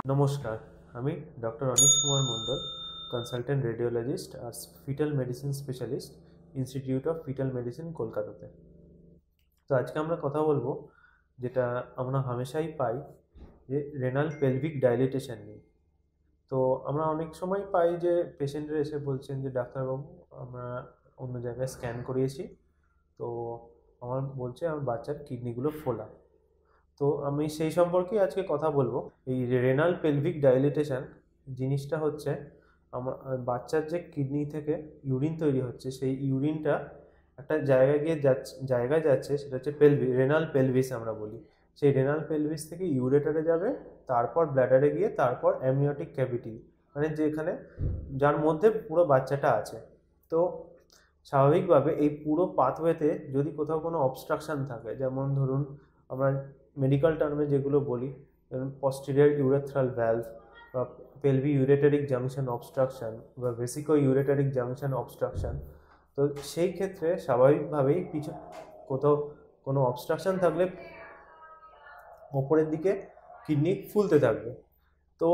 নমস্কার, আমি doctor Anish Kumar Mandal, consultant radiologist আর fetal medicine specialist, institute of fetal medicine, কলকাতাতে। তো আজকে আমরা কথা বলবো যেটা আমরা হামেশাই পাই, যে রেনাল পেলভিক ডাইলেটেশন নিয়ে। তো আমরা অনেক সময় পাই যে পেশেন্টরা এসে বলছেন যে ডাক্তারবাবু, আমরা অন্য জায়গায় স্ক্যান করিয়েছি, তো আমার বলছে আমার বাচ্চার কিডনিগুলো ফোলা। তো আমি সেই সম্পর্কেই আজকে কথা বলবো। এই রেনাল পেলভিক ডাইলেটেশন জিনিসটা হচ্ছে আমার বাচ্চার যে কিডনি থেকে ইউরিন তৈরি হচ্ছে, সেই ইউরিনটা একটা জায়গায় যাচ্ছে, সেটা হচ্ছে রেনাল পেলভিস আমরা বলি। সেই রেনাল পেলভিস থেকে ইউরেটারে যাবে, তারপর ব্ল্যাডারে গিয়ে তারপর অ্যামনিওটিক ক্যাভিটি, মানে যেখানে যার মধ্যে পুরো বাচ্চাটা আছে। তো স্বাভাবিকভাবে এই পুরো পাথওয়েতে যদি কোথাও কোনো অবস্ট্রাকশন থাকে, যেমন ধরুন আমরা মেডিকেল টার্মে যেগুলো বলি, যেমন পস্টেরিয়র ইউরেথ্রাল ভ্যালভ বা পেলভি ইউরেটারিক জাংশন অবস্ট্রাকশন বা ভেসিকো ইউরেটারিক জাংশন অবস্ট্রাকশন, তো সেই ক্ষেত্রে স্বাভাবিকভাবেই কোথাও কোনো অবস্ট্রাকশন থাকলে ওপরের দিকে কিডনি ফুলতে থাকবে। তো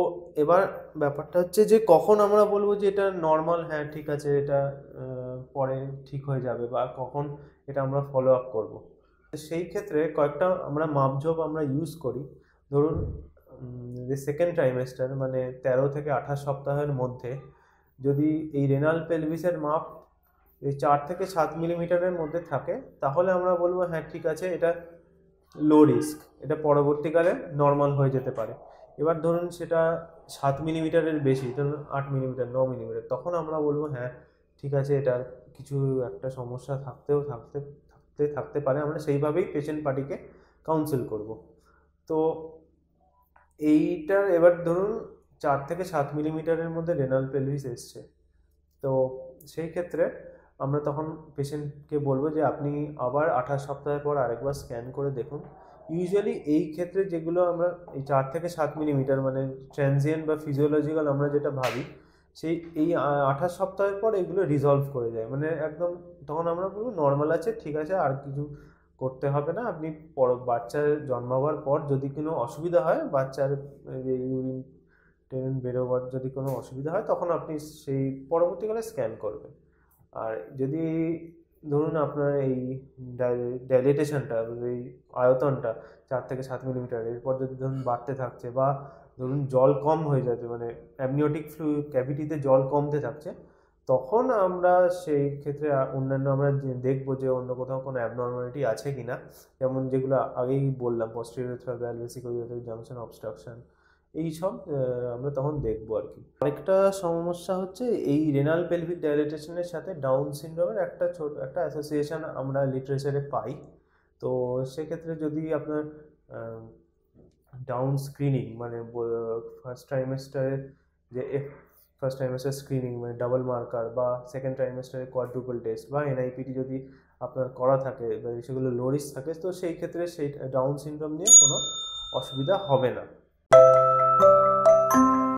এবার ব্যাপারটা হচ্ছে যে কখন আমরা বলবো যে এটা নর্মাল, হ্যাঁ ঠিক আছে, এটা পরে ঠিক হয়ে যাবে, বা কখন এটা আমরা ফলো আপ করবো। সেই ক্ষেত্রে কয়েকটা আমরা মাপঝোপ আমরা ইউজ করি। ধরুন যে সেকেন্ড ট্রাইমেস্টার, মানে 13 থেকে 28 সপ্তাহের মধ্যে যদি এই রেনাল পেলভিসের মাপ এই 4 থেকে 7 মিলিমিটারের মধ্যে থাকে, তাহলে আমরা বলবো হ্যাঁ ঠিক আছে, এটা লো রিস্ক, এটা পরবর্তীকালে নর্মাল হয়ে যেতে পারে। এবার ধরুন সেটা 7 মিলিমিটারের বেশি, ধরুন 8 মিলিমিটার, 9 মিলিমিটার, তখন আমরা বলবো হ্যাঁ ঠিক আছে, এটার কিছু একটা সমস্যা থাকতে পারে। আমরা সেইভাবেই পেশেন্ট পার্টিকে কাউন্সেল করব। তো এইটার এবার ধরুন 4 থেকে 7 মিলিমিটারের মধ্যে রেনাল পেলভিস এসছে, তো সেই ক্ষেত্রে আমরা তখন পেশেন্টকে বলবো যে আপনি আবার 28 সপ্তাহ পর আরেকবার স্ক্যান করে দেখুন। ইউজুয়ালি এই ক্ষেত্রে যেগুলো আমরা এই 4 থেকে 7 মিলিমিটার, মানে ট্রানজিয়েন্ট বা ফিজিওলজিক্যাল আমরা যেটা ভাবি, সেই এই 28 সপ্তাহের পর এগুলো রিজলভ করে যায়, মানে একদম তখন আমরা বলবো নর্মাল আছে, ঠিক আছে, আর কিছু করতে হবে না। আপনি বাচ্চার জন্মাবার পর যদি কোনো অসুবিধা হয়, বাচ্চার ইউরিন টেরিন বেরোবার যদি কোনো অসুবিধা হয়, তখন আপনি সেই পরবর্তীকালে স্ক্যান করবেন। আর যদি ধরুন আপনার এই ডাইলেটেশনটা, এই আয়তনটা 4 থেকে 7 মিলিমিটার, এরপর যদি ধরুন বাড়তে থাকছে, বা ধরুন জল কম হয়ে যাচ্ছে, মানে অ্যামনিওটিক ক্যাভিটিতে জল কমতে থাকছে, তখন আমরা সেই ক্ষেত্রে অন্যান্য আমরা দেখবো যে অন্য কোথাও কোনো অ্যাবনর্মালিটি আছে কিনা, যেমন যেগুলো আগেই বললাম, posterior urethral valve, vesico ureteric junction obstruction, এইসব আমরা তখন দেখবো আর কি। আরেকটা সমস্যা হচ্ছে এই রেনাল পেলভিক ডাইলেটেশনের সাথে ডাউন সিনড্রোমের একটা অ্যাসোসিয়েশন আমরা লিটারেচারে পাই। তো সেক্ষেত্রে যদি আপনার ডাউন স্ক্রিনিং, মানে ফার্স্ট ট্রাইমেস্টারের যে ফার্স্ট ট্রাইমেস্টার স্ক্রিনিং, মানে ডাবল মার্কার, বা সেকেন্ড ট্রাইমেস্টারে কোয়াড্রুপল টেস্ট বা এনআইপিটি যদি আপনার করা থাকে, সেগুলো লো রিস্ক থাকে, তো সেই ক্ষেত্রে সেই ডাউন সিনড্রোম নিয়ে কোনো অসুবিধা হবে না।